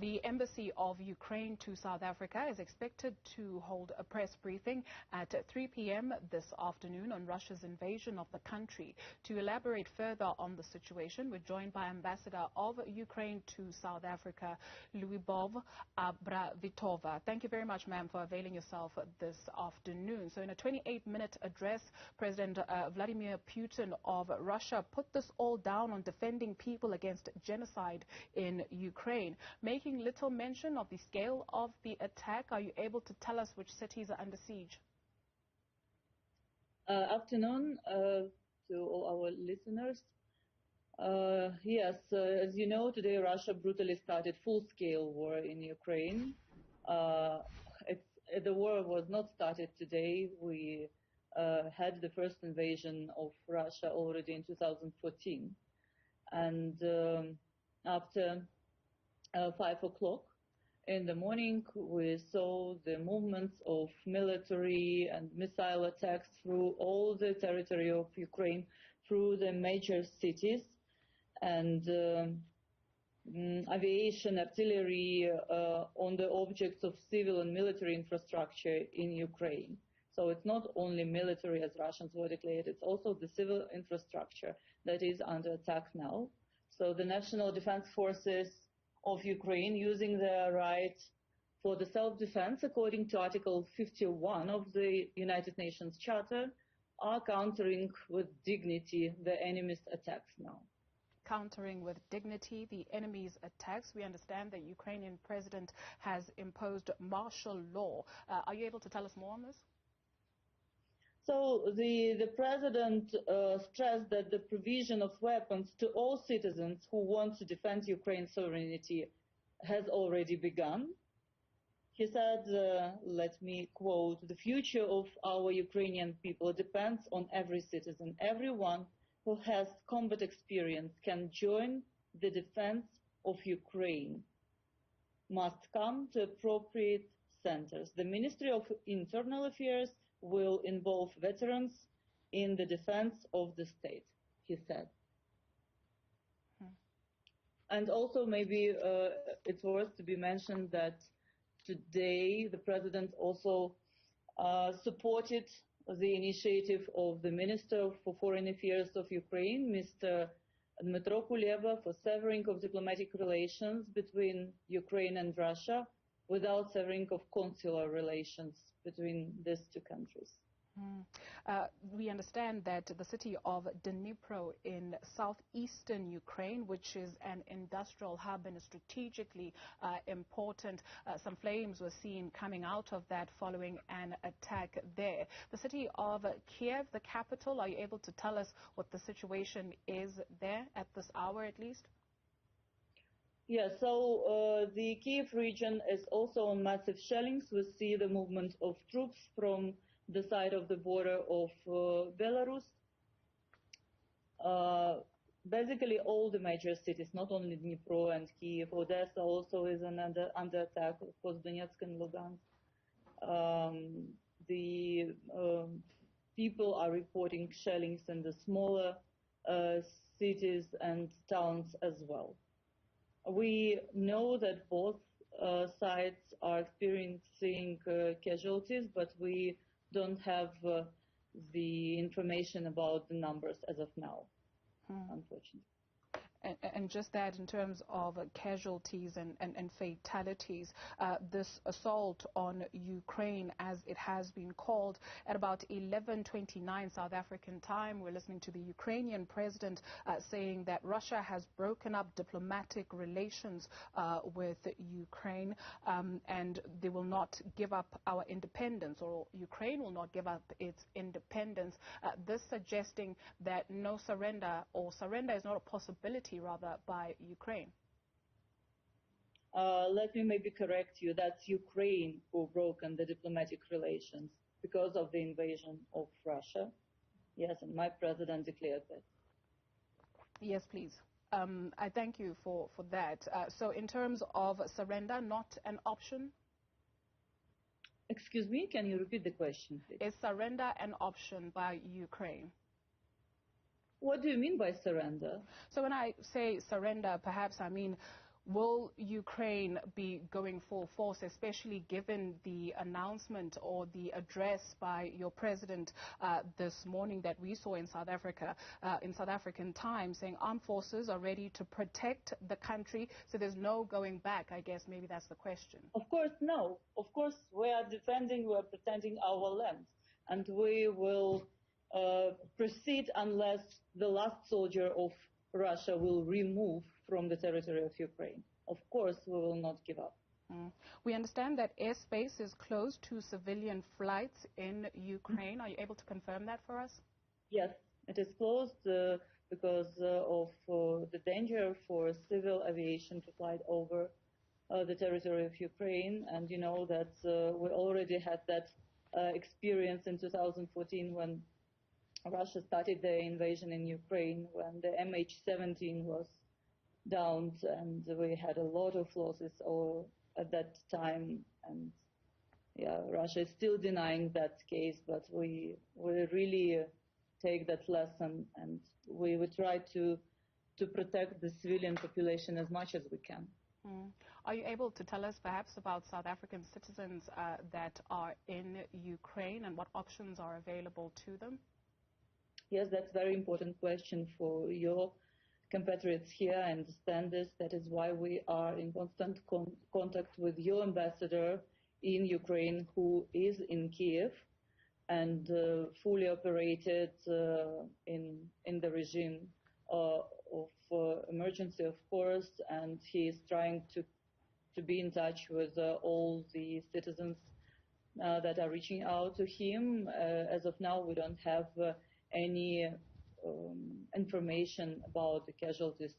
The Embassy of Ukraine to South Africa is expected to hold a press briefing at 3 p.m. this afternoon on Russia's invasion of the country. To elaborate further on the situation, we're joined by Ambassador of Ukraine to South Africa, Liubov Abravitova. Thank you very much, ma'am, for availing yourself this afternoon. So in a 28-minute address, President Vladimir Putin of Russia put this all down on defending people against genocide in Ukraine, making little mention of the scale of the attack. Are you able to tell us which cities are under siege? Afternoon to all our listeners. Yes, as you know, today Russia brutally started full-scale war in Ukraine. The war was not started today. We had the first invasion of Russia already in 2014. And after 5 o'clock in the morning, we saw the movements of military and missile attacks through all the territory of Ukraine, through the major cities, and aviation, artillery on the objects of civil and military infrastructure in Ukraine. So it's not only military, as Russians were declared, it's also the civil infrastructure that is under attack now. So the National Defense Forces of Ukraine, using their right for the self-defense according to Article 51 of the United Nations Charter, are countering with dignity the enemy's attacks now. Countering with dignity the enemy's attacks. We understand that Ukrainian President has imposed martial law. Are you able to tell us more on this? So the President stressed that the provision of weapons to all citizens who want to defend Ukraine's sovereignty has already begun. He said, let me quote, "The future of our Ukrainian people depends on every citizen. Everyone who has combat experience can join the defense of Ukraine, must come to appropriate centers. The Ministry of Internal Affairs will involve veterans in the defense of the state," he said. And also maybe it's worth to be mentioned that today the President also supported the initiative of the Minister for Foreign Affairs of Ukraine, Mr. Dmytro Kuleba, for severing of diplomatic relations between Ukraine and Russia without severing of consular relations between these two countries. We understand that the city of Dnipro in southeastern Ukraine, which is an industrial hub and is strategically important, some flames were seen coming out of that following an attack there. The city of Kiev, the capital, are you able to tell us what the situation is there at this hour at least? Yeah, so the Kiev region is also on massive shellings. We see the movement of troops from the side of the border of Belarus. Basically all the major cities, not only Dnipro and Kiev, Odessa also is under attack, of course Donetsk and Lugansk. The people are reporting shellings in the smaller cities and towns as well. We know that both sides are experiencing casualties, but we don't have the information about the numbers as of now, unfortunately. And just that in terms of casualties and fatalities, this assault on Ukraine, as it has been called, at about 11:29 South African time, we're listening to the Ukrainian president saying that Russia has broken up diplomatic relations with Ukraine and they will not give up our independence, or Ukraine will not give up its independence, this suggesting that no surrender, or surrender is not a possibility rather by Ukraine. Let me maybe correct you. That's Ukraine who broken the diplomatic relations because of the invasion of Russia. Yes, and my president declared that. Yes, please. I thank you for that. So in terms of surrender, not an option? Excuse me, can you repeat the question, please? Is surrender an option by Ukraine? What do you mean by surrender? So when I say surrender, perhaps I mean Will Ukraine be going full force, especially given the announcement or the address by your president this morning that we saw in South Africa, in South African time, saying armed forces are ready to protect the country, so there's no going back? I guess maybe that's the question. Of course, no. Of course, we are protecting our land, and we will proceed unless the last soldier of Russia will remove from the territory of Ukraine. Of course, we will not give up. We understand that airspace is closed to civilian flights in Ukraine. Are you able to confirm that for us? Yes, it is closed because of the danger for civil aviation to fly over the territory of Ukraine. And you know that we already had that experience in 2014 when Russia started the invasion in Ukraine, when the MH17 was downed, and we had a lot of losses at that time. And yeah, Russia is still denying that case, but we really take that lesson, and we will try to protect the civilian population as much as we can. Are you able to tell us perhaps about South African citizens that are in Ukraine and what options are available to them? Yes, that's a very important question for your compatriots here. I understand this. That is why we are in constant contact with your ambassador in Ukraine, who is in Kiev and fully operated in the regime of emergency, of course, and he is trying to be in touch with all the citizens that are reaching out to him. As of now, we don't have any information about the casualties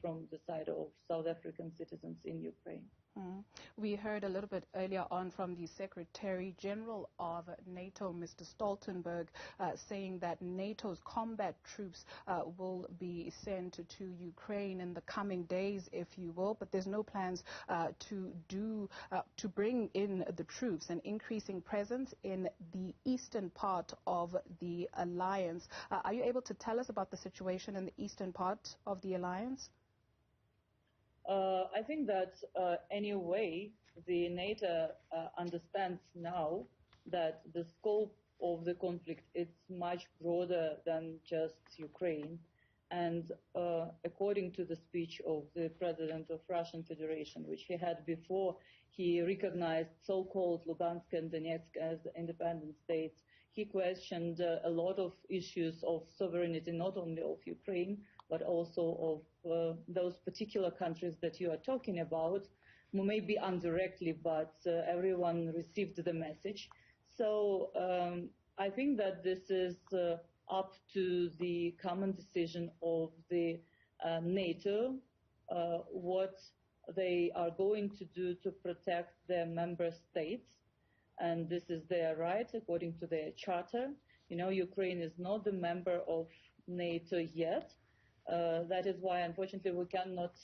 from the side of South African citizens in Ukraine. We heard a little bit earlier on from the Secretary General of NATO, Mr. Stoltenberg, saying that NATO's combat troops will be sent to Ukraine in the coming days, if you will, but there's no plans to bring in the troops, an increasing presence in the eastern part of the alliance. Are you able to tell us about the situation in the eastern part of the alliance? I think that anyway, the NATO understands now that the scope of the conflict is much broader than just Ukraine. And according to the speech of the President of Russian Federation, which he had before he recognized so-called Lugansk and Donetsk as independent states, he questioned a lot of issues of sovereignty, not only of Ukraine, but also of those particular countries that you are talking about, maybe indirectly, but everyone received the message. So I think that this is up to the common decision of the NATO, what they are going to do to protect their member states. And this is their right according to their charter. You know, Ukraine is not a member of NATO yet. That is why, unfortunately, we cannot,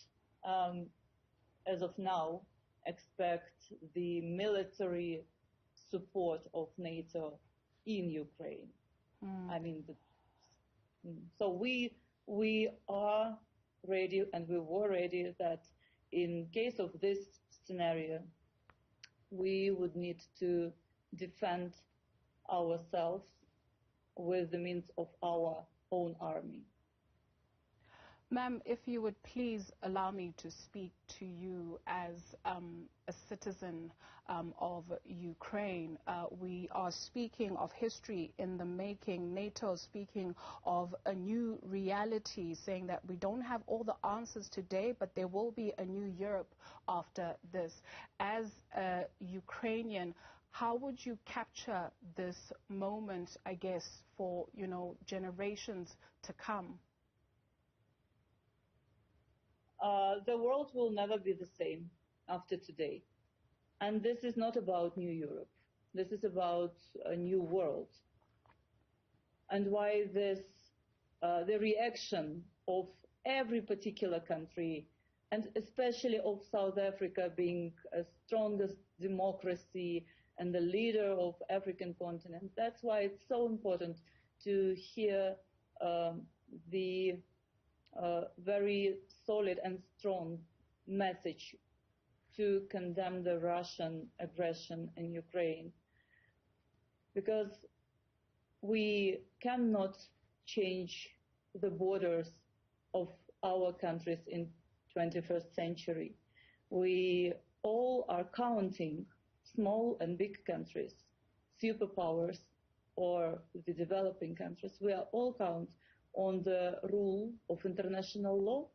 as of now, expect the military support of NATO in Ukraine. I mean, so we are ready, and we were ready that in case of this scenario, we would need to defend ourselves with the means of our own army. Ma'am, if you would please allow me to speak to you as a citizen of Ukraine. We are speaking of history in the making. NATO speaking of a new reality, saying that we don't have all the answers today, but there will be a new Europe after this. As a Ukrainian, how would you capture this moment, I guess, for, you know, generations to come? The world will never be the same after today. And this is not about New Europe. This is about a new world. And why this, the reaction of every particular country, and especially of South Africa being a strongest democracy and the leader of African continent, that's why it's so important to hear the very solid and strong message to condemn the Russian aggression in Ukraine, because we cannot change the borders of our countries in 21st century. We all are counting small and big countries, superpowers, or the developing countries. We are all count on the rule of international law.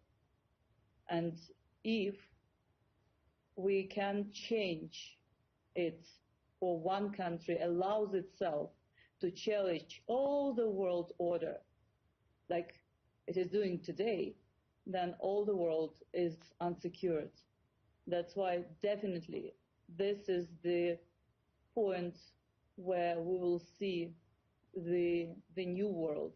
And if we can change it, or one country allows itself to challenge all the world order like it is doing today, then all the world is unsecured. That's why definitely this is the point where we will see the new world.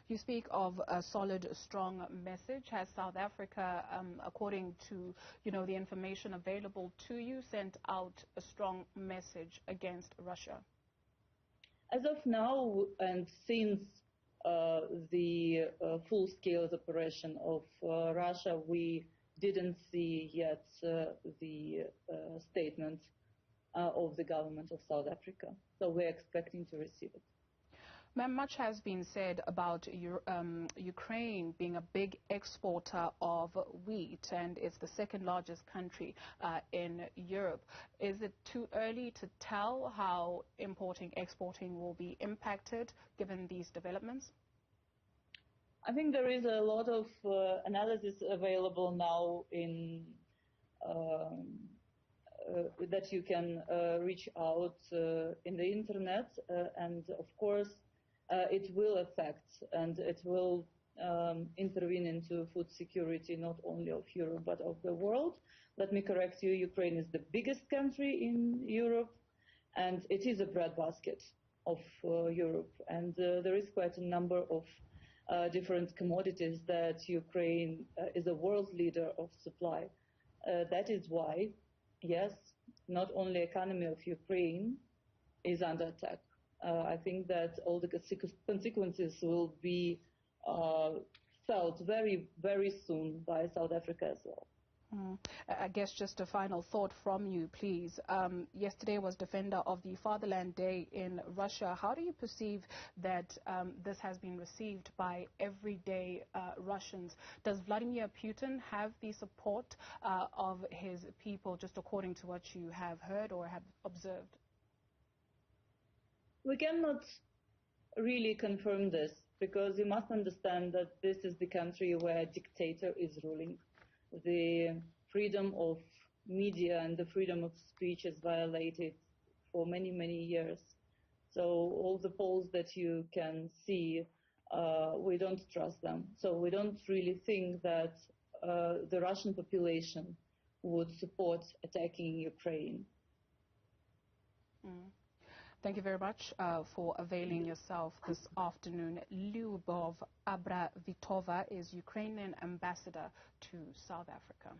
You speak of a solid, strong message. Has South Africa, according to the information available to you, sent out a strong message against Russia? As of now, and since the full-scale operation of Russia, we didn't see yet the statement of the government of South Africa. So we're expecting to receive it. Ma'am, much has been said about Ukraine being a big exporter of wheat, and it's the second largest country in Europe. Is it too early to tell how exporting will be impacted given these developments? I think there is a lot of analysis available now in that you can reach out in the internet, and of course it will affect and it will intervene into food security not only of Europe but of the world. Let me correct you, Ukraine is the biggest country in Europe and it is a breadbasket of Europe, and there is quite a number of different commodities that Ukraine is a world leader of supply. That is why, yes, not only economy of Ukraine is under attack. I think that all the consequences will be felt very, very soon by South Africa as well. I guess just a final thought from you, please. Yesterday was Defender of the Fatherland Day in Russia. How do you perceive that this has been received by everyday Russians? Does Vladimir Putin have the support of his people, just according to what you have heard or have observed? We cannot really confirm this, because you must understand that this is the country where a dictator is ruling. The freedom of media and the freedom of speech is violated for many, many years. So all the polls that you can see, we don't trust them. So we don't really think that the Russian population would support attacking Ukraine. Thank you very much for availing yourself this afternoon. Liubov Abravitova is Ukrainian ambassador to South Africa.